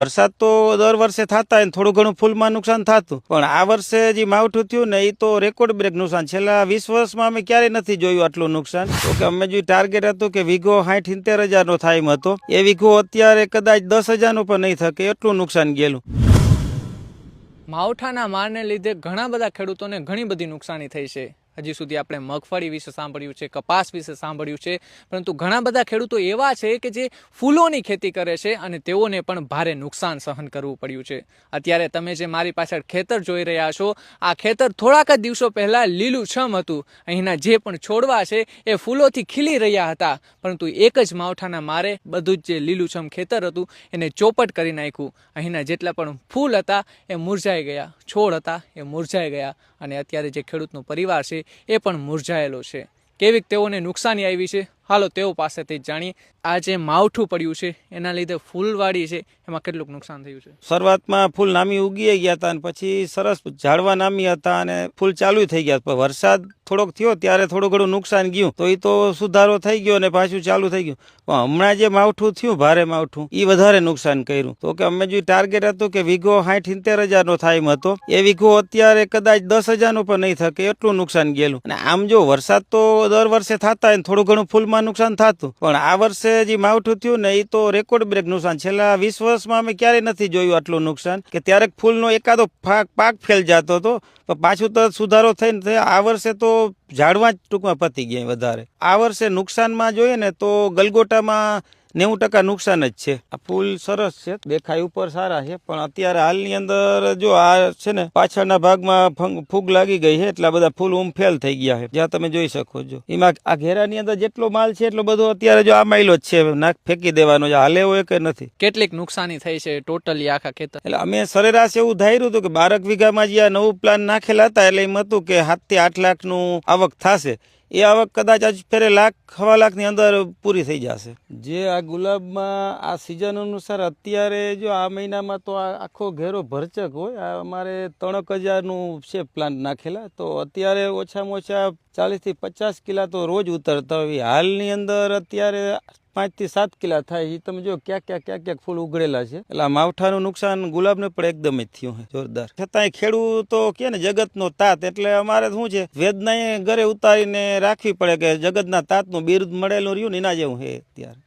વરસાદ તો દર વર્ષે થતા હોય ને થોડું ઘણું ફૂલમાં નુકસાન થતું, પણ આ વર્ષે જે માવઠું થયું ને એ તો રેકોર્ડ બ્રેક નુકસાન. છેલ્લા 20 વર્ષમાં અમે ક્યારેય નથી જોયું આટલું નુકસાન. તો કે અમે જે ટાર્ગેટ હતું કે વીઘો 60-70 હજારનો થાય એમ હતો, એ વીઘો અત્યારે કદાચ 10 હજારનો પણ નહીં શકે એટલું નુકસાન ગયેલું. માવઠાના મારને લીધે ઘણા બધા ખેડૂતોને ઘણી બધી નુકસાની થઈ છે. હજી સુધી આપણે મગફળી વિશે સાંભળ્યું છે, કપાસ વિશે સાંભળ્યું છે, પરંતુ ઘણા બધા ખેડૂતો એવા છે કે જે ફૂલોની ખેતી કરે છે અને તેઓને પણ ભારે નુકસાન સહન કરવું પડ્યું છે. અત્યારે તમે જે મારી પાછળ ખેતર જોઈ રહ્યા છો, આ ખેતર થોડાક જ દિવસો પહેલા લીલુંછમ હતું. અહીંના જે પણ છોડવા છે એ ફૂલોથી ખીલી રહ્યા હતા, પરંતુ એક જ માવઠાના મારે બધું જ જે લીલુંછમ ખેતર હતું એને ચોપટ કરી નાખ્યું. અહીંના જેટલા પણ ફૂલ હતા એ મુરઝાઈ ગયા, છોડ હતા એ મુરઝાઈ ગયા, અને અત્યારે જે ખેડૂતનો પરિવાર છે એ પણ મુરઝાયેલો છે. કેવી તેઓને નુકસાની આવી છે, હાલો તેઓ પાસેથી જ જાણીએ. આ જે માવઠું પડ્યું છે એના લીધે ફૂલવાડી છે એમાં કેટલું નુકસાન થયું છે? શરૂઆતમાં ફૂલ નામી ઉગી ગયા હતા અને પછી સરસ ઝાડવા નામી હતા અને ફૂલ ચાલુ થઈ ગયા. પણ વરસાદ થોડોક થયો ત્યારે થોડું ઘણું નુકસાન ગયું, તો એ તો સુધારો થઈ ગયો અને પાછું ચાલુ થઈ ગયું. પણ હમણાં જે માવઠું થયું, ભારે માવઠું, એ વધારે નુકસાન કર્યું. તો કે અમે જે ટાર્ગેટ હતું કે વીઘો 60-70 હજારનો થાય એમ હતો, એ વીઘો અત્યારે કદાચ 10 હજારનો પણ નહીં શકે એટલું નુકસાન ગયેલું. અને આમ જો વરસાદ તો દર વર્ષે થતા હોય ને થોડું ઘણું ફૂલમાં નુકસાન થતું, પણ આ વર્ષે જે માવઠું થયું ને એ તો રેકોર્ડ બ્રેક નુકસાન. છેલ્લા 20 વર્ષમાં અમે ક્યારેય નથી જોયું આટલું નુકસાન. કે ત્યારે ફૂલનો એકાદો પાક ફેલ જતો હતો, તો પાછું તો સુધારો થઈને આ વર્ષે તો ઝાડવા જ ટૂંકમાં પતી ગયા વધારે. આ વર્ષે નુકસાનમાં જોઈએ ને તો ગલગોટામાં 90% નુકસાન જ છે. આ ફૂલ સરસ છે, દેખાય ઉપર સારા છે, પણ અત્યારે હાલની અંદર જો આ છે ને પાછળના ભાગમાં ફૂગ લાગી ગઈ છે, એટલા બધા ફૂલ ફેલ થઈ ગયા છે, જ્યાં તમે જોઈ શકો છો. એમાં આ ઘેરાની અંદર જેટલો માલ છે એટલો બધો અત્યારે જો આ માયલો જ છે, નાક ફેંકી દેવાનો છે, હાલે હોય કે નથી. કેટલીક નુકસાની થઈ છે ટોટલી આખા ખેતર? એટલે અમે સરેરાશ એવું ધાર્યું હતું કે 12 વીઘામાં જે આ નવું પ્લાન નાખેલા હતા, એટલે એમ હતું કે 7 થી 8 લાખનું આવક થશે. એ આવક કદાચ આજ ફેરે 1-1.25 લાખની અંદર પૂરી થઈ જશે. જે આ ગુલાબમાં આ સિઝન અનુસાર અત્યારે જો આ મહિનામાં તો આ આખો ઘેરો ભરચક હોય. આ અમારે 3,000નું છે પ્લાન્ટ નાખેલા, તો અત્યારે ઓછામાં ઓછા 40 થી 50 કિલા તો રોજ ઉતરતા હોય. હાલની અંદર અત્યારે 5 થી 7 કિલા થાય. એ તમે જો ક્યાંક ફૂલ ઉગડેલા છે. એટલે માવઠાનું નુકસાન ગુલાબને પણ એકદમ જ થયું છે, જોરદાર. છતાંય ખેડૂતો કે ને જગતનો તાત, એટલે અમારે શું છે, વેદનાએ ઘરે ઉતારીને રાખવી પડે કે જગતના તાતનું બિરુદ મળેલું રહ્યું ને એના જેવું છે અત્યારે.